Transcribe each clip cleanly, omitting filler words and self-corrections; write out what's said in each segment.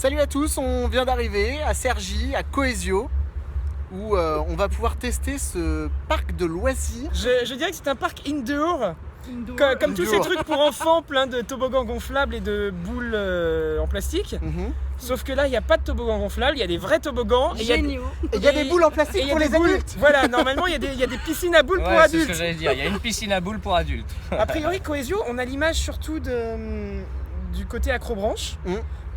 Salut à tous, on vient d'arriver à Cergy, à Coesio, où on va pouvoir tester ce parc de loisirs. Je dirais que c'est un parc indoor. Comme tous ces trucs pour enfants, plein de toboggans gonflables et de boules en plastique. Sauf que là, il n'y a pas de toboggan gonflable, il y a des vrais toboggans. Géniaux. Et il y a des boules en plastique pour les adultes. Voilà, normalement, il y a des piscines à boules pour adultes. C'est ce que j'allais dire, il y a une piscine à boules pour adultes. A priori, Coesio, on a l'image surtout du côté acrobranche.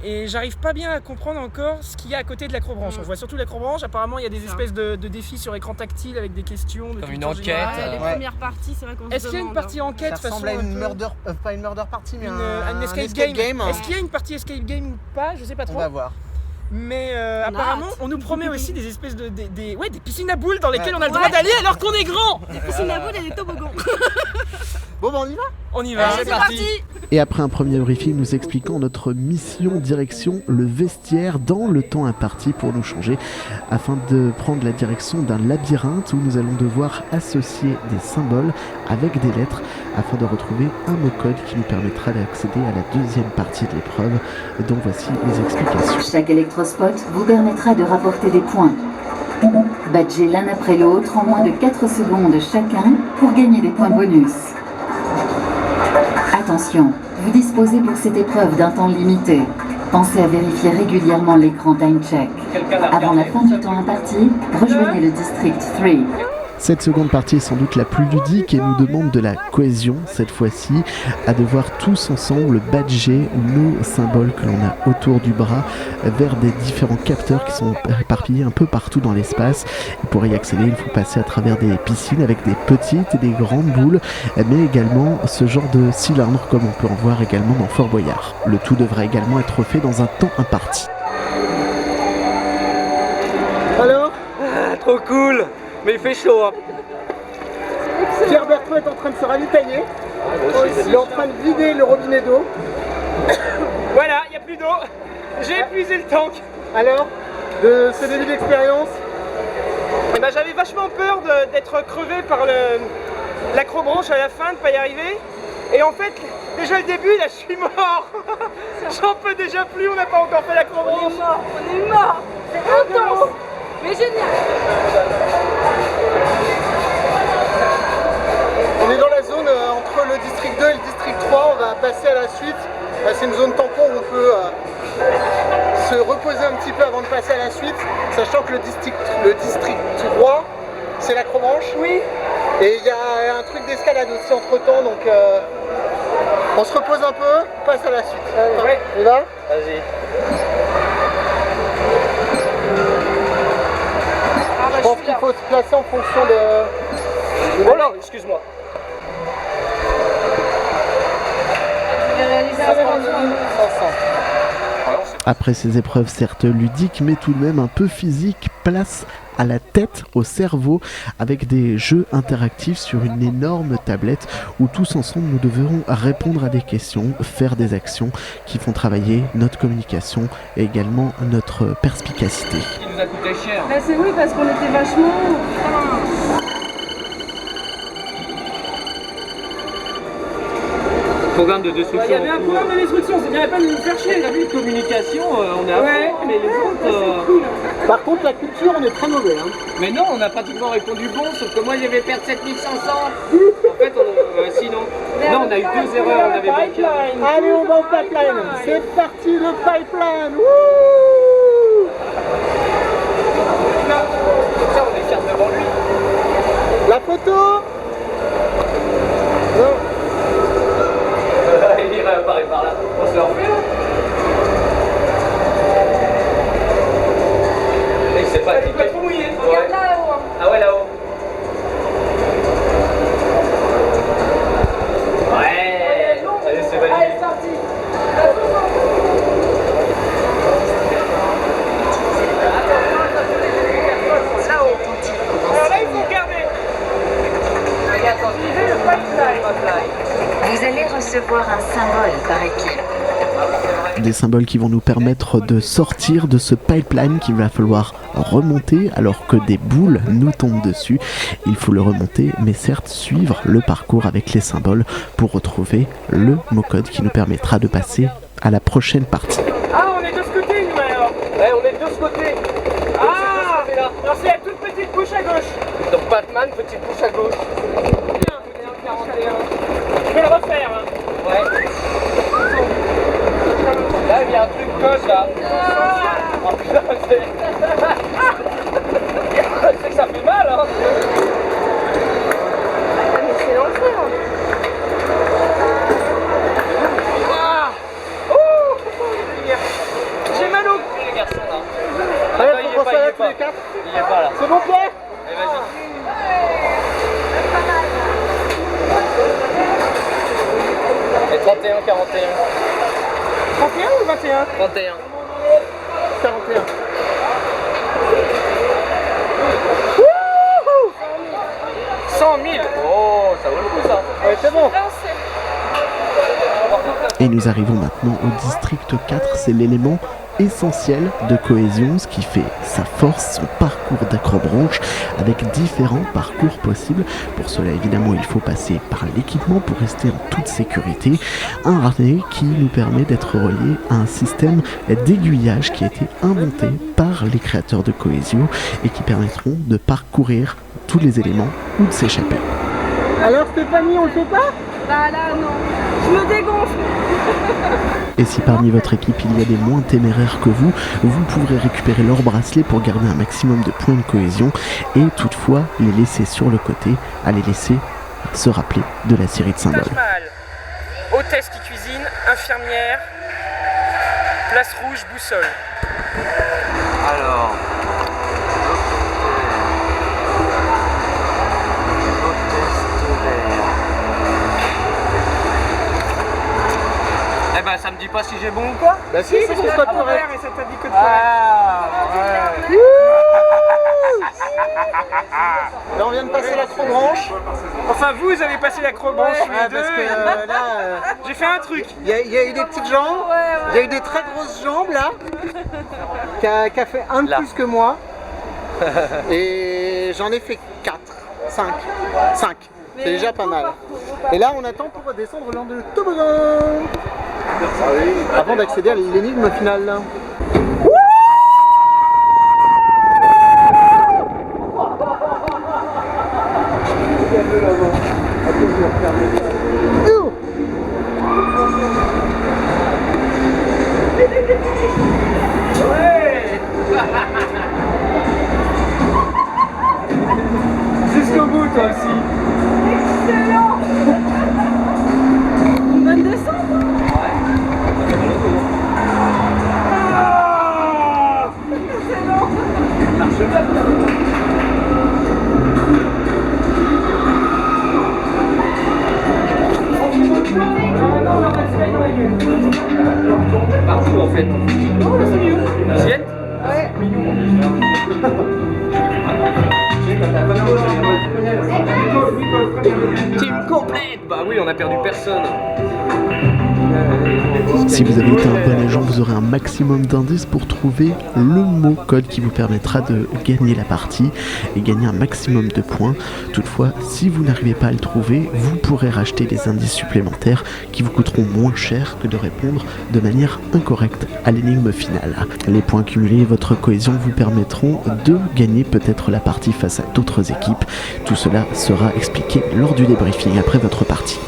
Et j'arrive pas bien à comprendre encore ce qu'il y a à côté de l'acrobranche. On voit surtout l'acrobranche. Apparemment, il y a des espèces de défis sur écran tactile avec des questions. Comme une enquête. Les premières parties, c'est vrai qu'on se demande. Est-ce qu'il y a une partie enquête? Ça ressemble à une pas une murder party, mais un escape game. Est-ce qu'il y a une partie escape game ou pas? Je sais pas trop. On va voir. Mais apparemment, on nous promet aussi des espèces des piscines à boules dans lesquelles on a le droit d'aller alors qu'on est grand. Des piscines à boules et des toboggans. Bon, on y va. On y va. C'est parti. Et après un premier briefing nous expliquant notre mission direction le vestiaire dans le temps imparti pour nous changer, afin de prendre la direction d'un labyrinthe où nous allons devoir associer des symboles avec des lettres afin de retrouver un mot-code qui nous permettra d'accéder à la deuxième partie de l'épreuve, dont voici les explications. Chaque électrospot vous permettra de rapporter des points. Badgez l'un après l'autre en moins de 4 secondes chacun pour gagner des points bonus. Attention, vous disposez pour cette épreuve d'un temps limité. Pensez à vérifier régulièrement l'écran time check. Avant la fin du temps imparti, rejoignez le District 3. Cette seconde partie est sans doute la plus ludique et nous demande de la cohésion, cette fois-ci, à devoir tous ensemble badger nos symboles que l'on a autour du bras vers des différents capteurs qui sont éparpillés un peu partout dans l'espace. Et pour y accéder, il faut passer à travers des piscines avec des petites et des grandes boules, mais également ce genre de cylindre comme on peut en voir également dans Fort Boyard. Le tout devra également être fait dans un temps imparti. Alors, Trop cool. Mais il fait chaud, hein. Pierre Bertrand est en train de se ravitailler. Il est en train de vider le robinet d'eau. Voilà, il n'y a plus d'eau. J'ai épuisé le tank. Alors, de ce début d'expérience, J'avais vachement peur d'être crevé par l'acrobranche à la fin, de ne pas y arriver. Et en fait, déjà le début, là, je suis mort. J'en peux déjà plus, on n'a pas encore fait l'acrobranche. On est mort. C'est intense. Mais génial. on est dans la zone entre le district 2 et le district 3. On va passer à la suite. Là, c'est une zone tampon où on peut se reposer un petit peu avant de passer à la suite, sachant que le district 3, c'est l'acrobranche. Oui. Et il y a un truc d'escalade aussi entre temps, donc on se repose un peu, on passe à la suite. Ouais. On y va ? Vas-y. Je pense qu'il faut se placer en fonction de... Oh là, excuse-moi. Après ces épreuves certes ludiques mais tout de même un peu physiques, place à la tête, au cerveau, avec des jeux interactifs sur une énorme tablette où tous ensemble nous devrons répondre à des questions, faire des actions qui font travailler notre communication et également notre perspicacité. Il nous a coûté cher. Bah c'est oui parce qu'on était vachement... Programme de destruction. Il y avait un programme de destruction, c'est bien la peine de nous faire chier. T'as vu, communication, on est à fond, mais les autres... Cool. Par contre, la culture, on est très mauvais. Hein. Mais non, on a pratiquement répondu bon, sauf que moi j'avais perdu 7500. En fait, sinon... Non, on a eu 2 erreurs, on avait manqué. Allez, on va au pipeline. C'est parti, le pipeline. Wouh! Ça, on est fiers devant lui. La photo. Non. Il irait apparaître par là. On se le refait là. Et c'est pas Pas trop mouillé. Regarde là-haut. Ah ouais, là-haut. Ouais. Allez, c'est validé. Allez, c'est parti. Alors là, il faut regarder. Viser le pipeline. Vous allez recevoir un symbole par équipe. Des symboles qui vont nous permettre de sortir de ce pipeline qu'il va falloir remonter alors que des boules nous tombent dessus. Il faut le remonter mais certes suivre le parcours avec les symboles pour retrouver le mot-code qui nous permettra de passer à la prochaine partie. Ah, on est de ce côté, nous, Ouais, on est de ce côté. Ah, alors c'est la toute petite bouche à gauche. Donc Batman, petite bouche à gauche. Bien, 41. Je vais le refaire. Hein. Ouais. Là, il y a un truc code là. Oh putain, c'est que ça fait mal, hein. Mais c'est l'enfer. Ah. Oh, j'ai mal au... Les garçons là. Allez, Attends, faut qu'on soit là tous les 4. Il est pas là. C'est bon, Pierre? Allez, vas-y. Et 31, 41. 31 ou 21? 31. 41. Wouhou 100 000. Oh, ça vaut le coup ça. Ouais, c'est bon. Et nous arrivons maintenant au district 4, c'est l'élément essentiel de Cohésion, ce qui fait sa force, son parcours d'acrobranche avec différents parcours possibles. Pour cela évidemment il faut passer par l'équipement pour rester en toute sécurité, un harnais qui nous permet d'être relié à un système d'aiguillage qui a été inventé par les créateurs de Cohésion et qui permettront de parcourir tous les éléments ou de s'échapper. Alors Stéphanie, on le fait pas? Bah là, non. Je me dégonfle. Et si parmi votre équipe il y a des moins téméraires que vous, vous pourrez récupérer leur bracelet pour garder un maximum de points de cohésion et toutefois les laisser sur le côté, à les laisser se rappeler de la série de symboles. Taj Mahal, hôtesse qui cuisine, infirmière, place rouge, boussole. Alors, Eh ben, ça me dit pas si j'ai bon ou quoi? Bah si, c'est c'est ton la code première correct. et ça t'a dit que de Ah, ouais. Là on vient de passer l'acrobranche. Enfin, vous avez passé l'acrobranche, Ouais, les deux. parce que là, J'ai fait un truc. il y a eu des petites jambes, il y a eu des très grosses jambes là, qui a fait un de Là. plus que moi. Et j'en ai fait 4, 5. C'est déjà pas mal. Et là on attend pour descendre dans le toboggan. Avant d'accéder à l'énigme finale. Là. Jusqu'au bout, toi aussi. Excellent. Une bonne descente. Partout en fait. Juliette? Team complète. Bah oui, on a perdu personne. Si vous avez été un bon agent, vous aurez un maximum d'indices pour trouver le mot code qui vous permettra de gagner la partie et gagner un maximum de points. Toutefois, si vous n'arrivez pas à le trouver, vous pourrez racheter des indices supplémentaires qui vous coûteront moins cher que de répondre de manière incorrecte à l'énigme finale. Les points cumulés et votre cohésion vous permettront de gagner peut-être la partie face à d'autres équipes. Tout cela sera expliqué lors du débriefing après votre partie.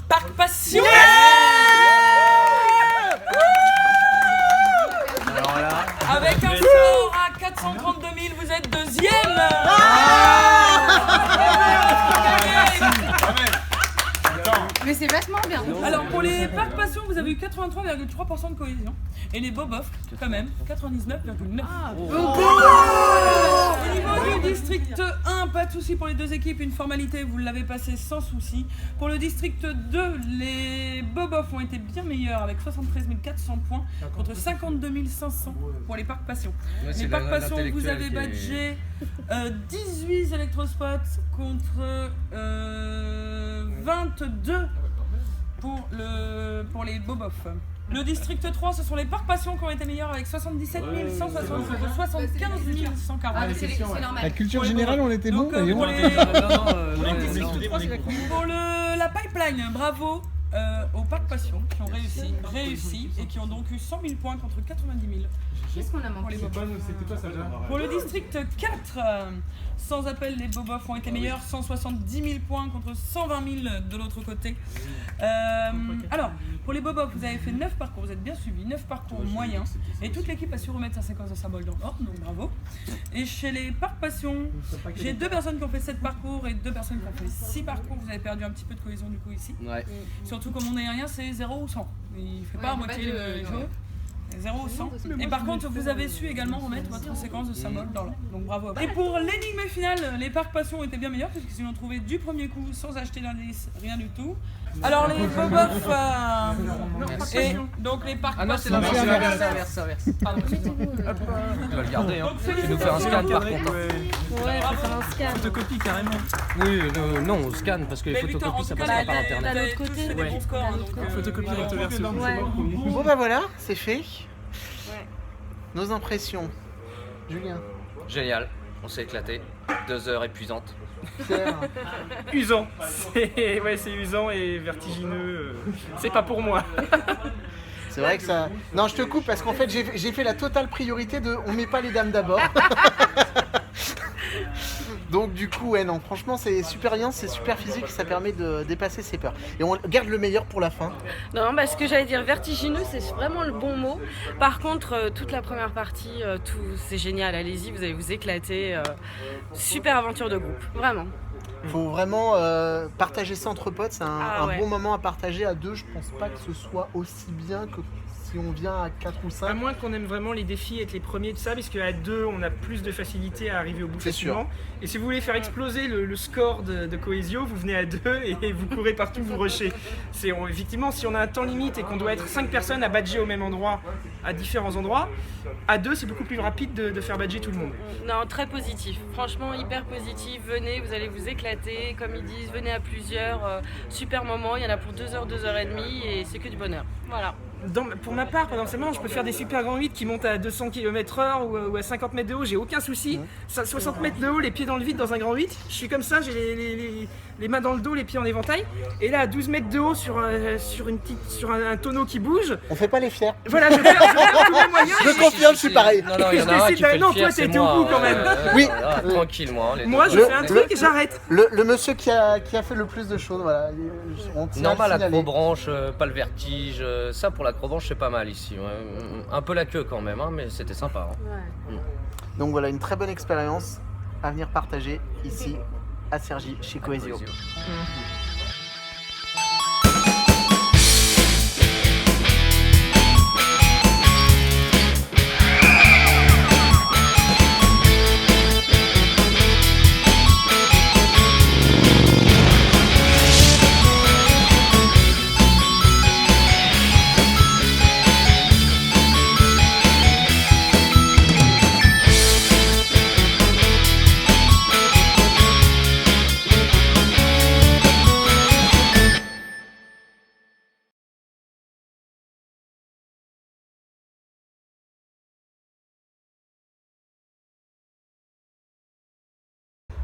Parc Passion. Avec un score à 432 000, vous êtes deuxième. Mais c'est vachement bien. Alors pour les Parcs Passion, vous avez eu 83,3% de cohésion. Et les Boboff, quand même, 99,9%. Au niveau du district 1, pas de souci pour les deux équipes, une formalité, vous l'avez passé sans souci. Pour le district 2, les Boboff ont été bien meilleurs avec 73 400 points contre 52 500 pour les Parcs Passion. Les Parcs Passion, vous avez badgé 18 électrospots contre 22 pour les Boboff. Le district 3, ce sont les Parcs Passion qui ont été meilleurs avec 77 160 contre 75 140. C'est normal. La culture générale, on était bon, Donc, voyons. pour la pipeline, bravo. au Parc Passion qui ont réussi et qui ont donc eu 100 000 points contre 90 000. Qu'est-ce qu'on a manqué? Pour le district 4, sans appel, les Boboff ont été meilleurs, 170 000 points contre 120 000 de l'autre côté. Alors, pour les Boboff, vous avez fait 9 parcours, vous êtes bien suivis, 9 parcours moyens, et toute l'équipe a su remettre sa séquence de symbole dans l'ordre, donc bravo. Et chez les Parcs Passion, j'ai 2 personnes qui ont fait 7 parcours et 2 personnes qui ont fait 6 parcours, vous avez perdu un petit peu de cohésion du coup ici. Ouais. Surtout comme on est aérien, c'est 0 ou 100, il ne fait pas à moitié les choses. 0 ou 100. Et par contre, vous avez su également remettre votre séquence de symbole dans l'ordre. Donc bravo. Et pour l'énigme finale, les Parcs Passion étaient bien meilleurs parce qu'ils l'ont trouvé du premier coup sans acheter d'indice, rien du tout. Alors les Boboff et donc les Parcs Passion. Ah non, c'est l'inverse. Pardon, Tu vas le garder, hein. Tu nous fais un scan par contre. Ouais, faut faire un scan. Photocopie carrément. Oui, non, on scanne parce que les photocopies ça passe pas par internet. De l'autre côté. C'est des bons scores. Donc, Photocopie recto verso. Ouais. Bon bah voilà, c'est fait. Nos impressions. Julien. Génial, on s'est éclaté. 2 heures épuisantes. Pierre. Usant. C'est usant et vertigineux. C'est pas pour moi. C'est vrai que ça... Non, je te coupe parce qu'en fait, j'ai fait la totale priorité de on met pas les dames d'abord. Donc du coup, ouais, non, franchement, c'est super bien, c'est super physique, ça permet de dépasser ses peurs. Et on garde le meilleur pour la fin. Non, bah, ce que j'allais dire, vertigineux, c'est vraiment le bon mot. Par contre, toute la première partie, c'est génial, allez-y, vous allez vous éclater. Super aventure de groupe, vraiment. Faut vraiment partager ça entre potes, c'est un ouais. bon moment à partager à 2. Je pense pas que ce soit aussi bien que si on vient à 4 ou 5. À moins qu'on aime vraiment les défis, être les premiers de ça, parce qu'à 2, on a plus de facilité à arriver au bout facilement. Et si vous voulez faire exploser le score de Cohesio, vous venez à 2 et vous courez partout, vous rushez. Effectivement, si on a un temps limite et qu'on doit être 5 personnes à badger au même endroit, à différents endroits, à 2, c'est beaucoup plus rapide de faire badger tout le monde. Non, très positif. Franchement, hyper positif. Venez, vous allez vous éclater. Comme ils disent, venez à plusieurs. Super moment. Il y en a pour 2 heures, 2 heures et demie. Et c'est que du bonheur. Voilà. Pour ma part, potentiellement, je peux faire des super grands 8 qui montent à 200 km/h ou à 50 mètres de haut, j'ai aucun souci. 60 mètres de haut, les pieds dans le vide dans un grand 8, je suis comme ça, j'ai les mains dans le dos, les pieds en éventail. Et là, à 12 mètres de haut, sur un tonneau qui bouge. On fait pas les fiers. Voilà, je vais faire tous les moyens. Je confirme, je suis pareil. Non, il y en a un qui fait le Non, fier, toi, c'est t'étais au moi. bout quand même. Oui. Tranquille, moi. Moi, je fais un truc et j'arrête. Le monsieur qui a fait le plus de choses, voilà. On tient Non, pas à le signaler. l'acrobranche, pas le vertige. Ça, pour l'acrobranche, c'est pas mal ici. Ouais. Un peu la queue quand même, hein, mais c'était sympa. Hein. Donc voilà, une très bonne expérience à venir partager ici à Cergy chez Cohesio.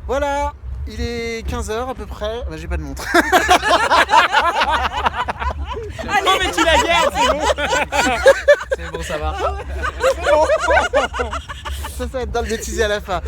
Voilà, il est 15h à peu près. Bah, j'ai pas de montre. Non, mais tu la gardes, c'est bon. C'est bon, ça va. Ça va être dans le bêtisier à la fin.